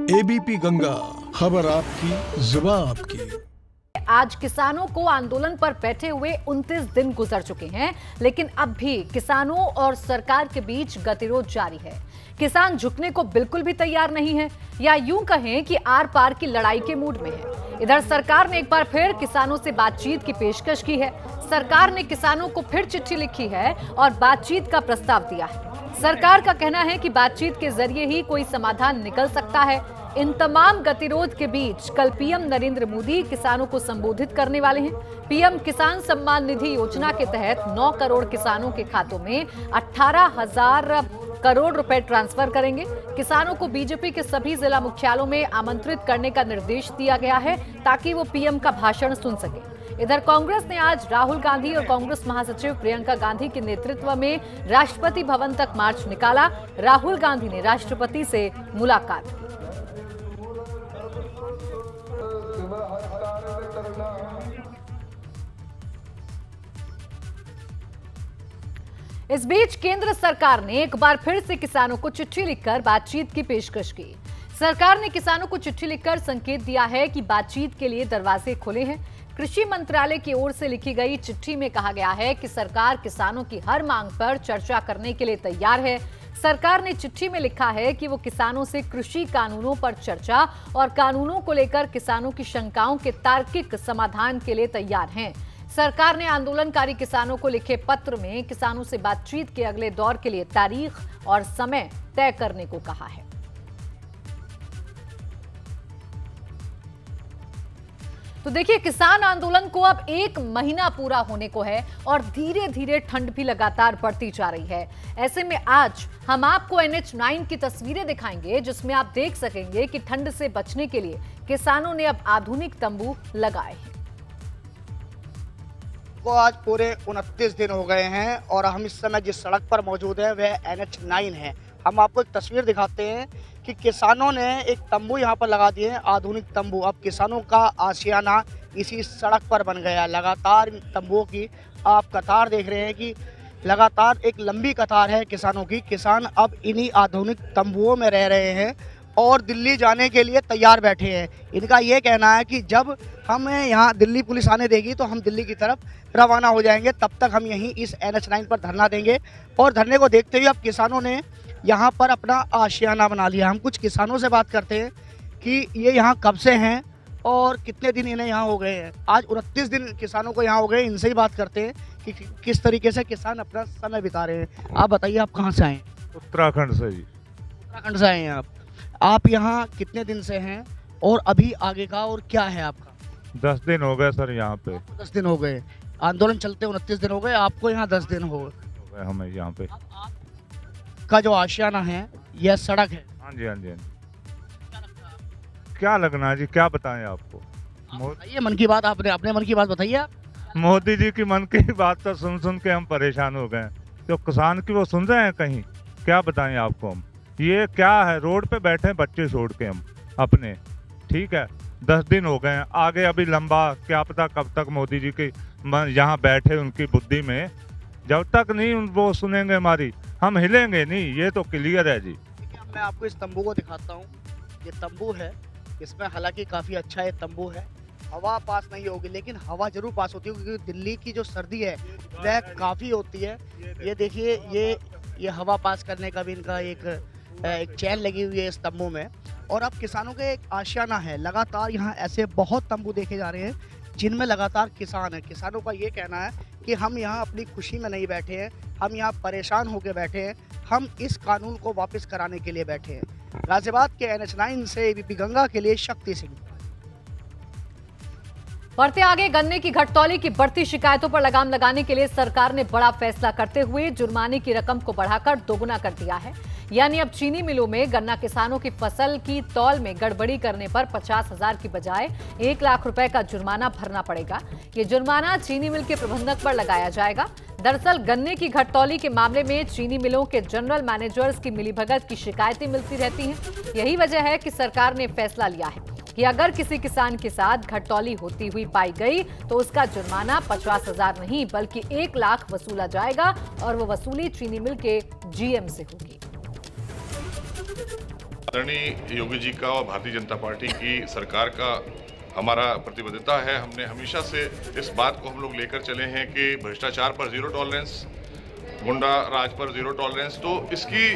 ABP Ganga, खबर आपकी, जुबान आपकी। आज किसानों को आंदोलन पर बैठे हुए 29 दिन गुजर चुके हैं, लेकिन अब भी किसानों और सरकार के बीच गतिरोध जारी है। किसान झुकने को बिल्कुल भी तैयार नहीं है, या यूं कहें कि आर पार की लड़ाई के मूड में है। इधर सरकार ने एक बार फिर किसानों से बातचीत की पेशकश की है। सरकार ने किसानों को फिर चिट्ठी लिखी है और बातचीत का प्रस्ताव दिया है। सरकार का कहना है कि बातचीत के जरिए ही कोई समाधान निकल सकता है। इन तमाम गतिरोध के बीच कल पीएम नरेंद्र मोदी किसानों को संबोधित करने वाले हैं। पीएम किसान सम्मान निधि योजना के तहत 9 करोड़ किसानों के खातों में 18,000 करोड़ रुपए ट्रांसफर करेंगे। किसानों को बीजेपी के सभी जिला मुख्यालयों में आमंत्रित करने का निर्देश दिया गया है ताकि वो पीएम का भाषण सुन सके। इधर कांग्रेस ने आज राहुल गांधी और कांग्रेस महासचिव प्रियंका गांधी के नेतृत्व में राष्ट्रपति भवन तक मार्च निकाला। राहुल गांधी ने राष्ट्रपति से मुलाकात की। इस बीच केंद्र सरकार ने एक बार फिर से किसानों को चिट्ठी लिखकर बातचीत की पेशकश की। सरकार ने किसानों को चिट्ठी लिखकर संकेत दिया है कि बातचीत के लिए दरवाजे खुले हैं। कृषि मंत्रालय की ओर से लिखी गई चिट्ठी में कहा गया है कि सरकार किसानों की हर मांग पर चर्चा करने के लिए तैयार है। सरकार ने चिट्ठी में लिखा है कि वो किसानों से कृषि कानूनों पर चर्चा और कानूनों को लेकर किसानों की शंकाओं के तार्किक समाधान के लिए तैयार हैं। सरकार ने आंदोलनकारी किसानों को लिखे पत्र में किसानों से बातचीत के अगले दौर के लिए तारीख और समय तय करने को कहा है। तो देखिए, किसान आंदोलन को अब 1 महीना पूरा होने को है और धीरे धीरे ठंड भी लगातार बढ़ती जा रही है। ऐसे में आज हम आपको NH9 की तस्वीरें दिखाएंगे, जिसमें आप देख सकेंगे कि ठंड से बचने के लिए किसानों ने अब आधुनिक तंबू लगाए हैं। को आज पूरे 29 दिन हो गए हैं और हम इस समय जिस सड़क पर मौजूद है वह NH9 है। हम आपको एक तस्वीर दिखाते हैं कि किसानों ने एक तंबू यहाँ पर लगा दिए हैं, आधुनिक तंबू। अब किसानों का आशियाना इसी सड़क पर बन गया। लगातार तंबुओं की आप कतार देख रहे हैं कि लगातार एक लंबी कतार है किसानों की। किसान अब इन्हीं आधुनिक तंबुओं में रह रहे हैं और दिल्ली जाने के लिए तैयार बैठे हैं। इनका ये कहना है कि जब हमें यहाँ दिल्ली पुलिस आने देगी तो हम दिल्ली की तरफ रवाना हो जाएंगे, तब तक हम यहीं इस NH9 पर धरना देंगे। और धरने को देखते हुए अब किसानों ने यहाँ पर अपना आशियाना बना लिया। हम कुछ किसानों से बात करते हैं कि ये यहाँ कब से हैं और कितने दिन इन्हें यहाँ हो गए हैं। आज 29 दिन किसानों को यहाँ हो गए। इनसे ही बात करते हैं कि किस तरीके से किसान अपना समय बिता रहे हैं। आप बताइए, आप कहाँ से आए? उत्तराखंड से जी। उत्तराखंड से आए हैं आप यहाँ कितने दिन से हैं और अभी आगे का और क्या है आपका? 10 दिन हो गए सर यहाँ पे। 10 दिन हो गए आंदोलन चलते, 29 दिन हो गए आपको, यहाँ 10 दिन हो गए हमें यहाँ पे। का जो आशियाना है यह सड़क है। हाँ जी, हाँ जी, हाँ जी। क्या लगना है जी, क्या बताएं आपको? ये मन की बात, आपने अपने मन की बात बताइए आप। मोदी जी की मन की बात तो सुन सुन के हम परेशान हो गए। तो किसान की वो सुन रहे हैं कहीं? क्या बताएं आपको हम? ये क्या है, रोड पे बैठे हैं बच्चे छोड़ के हम अपने। ठीक है, 10 दिन हो गए हैं, आगे अभी लंबा क्या पता कब तक मोदी जी की यहाँ बैठे उनकी बुद्धि में। जब तक नहीं वो सुनेंगे हमारी, हम हिलेंगे नहीं, ये तो क्लियर है जी। मैं आपको इस तंबू को दिखाता हूँ। ये तंबू है, इसमें हालांकि काफ़ी अच्छा ये तंबू है। हवा पास नहीं होगी, लेकिन हवा जरूर पास होती है क्योंकि दिल्ली की जो सर्दी है वह काफ़ी होती है। ये देखिए, ये हवा पास करने का भी इनका एक चैन लगी हुई है इस तंबू में। और अब किसानों के एक आशियाना है। लगातार यहाँ ऐसे बहुत तंबू देखे जा रहे हैं जिनमें लगातार किसान हैं। किसानों का ये कहना है कि हम यहाँ अपनी खुशी में नहीं बैठे हैं, हम यहाँ परेशान होकर बैठे हैं, हम इस कानून को वापस कराने के लिए बैठे हैं। गाजियाबाद के NH9 से एबीपी गंगा के लिए शक्ति सिंह। बढ़ते आगे, गन्ने की घटतौली की बढ़ती शिकायतों पर लगाम लगाने के लिए सरकार ने बड़ा फैसला करते हुए जुर्माने की रकम को बढ़ाकर दोगुना कर दिया है। यानी अब चीनी मिलों में गन्ना किसानों की फसल की तौल में गड़बड़ी करने पर 50,000 की बजाय 1 लाख रुपए का जुर्माना भरना पड़ेगा। ये जुर्माना चीनी मिल के प्रबंधक पर लगाया जाएगा। दरअसल गन्ने की घटतौली के मामले में चीनी मिलों के जनरल मैनेजर्स की मिलीभगत की शिकायतें मिलती रहती हैं। यही वजह है कि सरकार ने फैसला लिया है कि अगर किसी किसान के साथ घटतौली होती हुई पाई गई तो उसका जुर्माना 50,000 नहीं बल्कि 1 लाख वसूला जाएगा और वो वसूली चीनी मिल के GM से होगी। आदरणीय योगी जी का और भारतीय जनता पार्टी की सरकार का हमारा प्रतिबद्धता है। हमने हमेशा से इस बात को हम लोग लेकर चले हैं कि भ्रष्टाचार पर जीरो टॉलरेंस, गुंडा राज पर जीरो टॉलरेंस। तो इसकी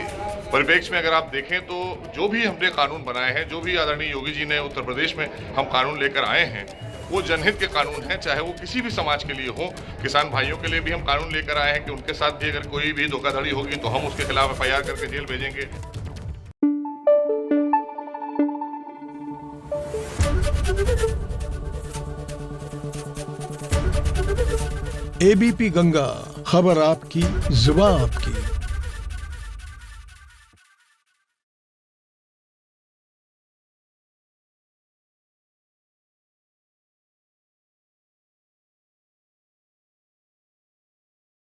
परिप्रेक्ष्य में अगर आप देखें तो जो भी हमने कानून बनाए हैं, जो भी आदरणीय योगी जी ने उत्तर प्रदेश में हम कानून लेकर आए हैं, वो जनहित के कानून हैं, चाहे वो किसी भी समाज के लिए हो। किसान भाइयों के लिए भी हम कानून लेकर आए हैं कि उनके साथ भी अगर कोई भी धोखाधड़ी होगी तो हम उसके खिलाफ FIR करके जेल भेजेंगे। ABP गंगा, खबर आपकी, जुबान आपकी।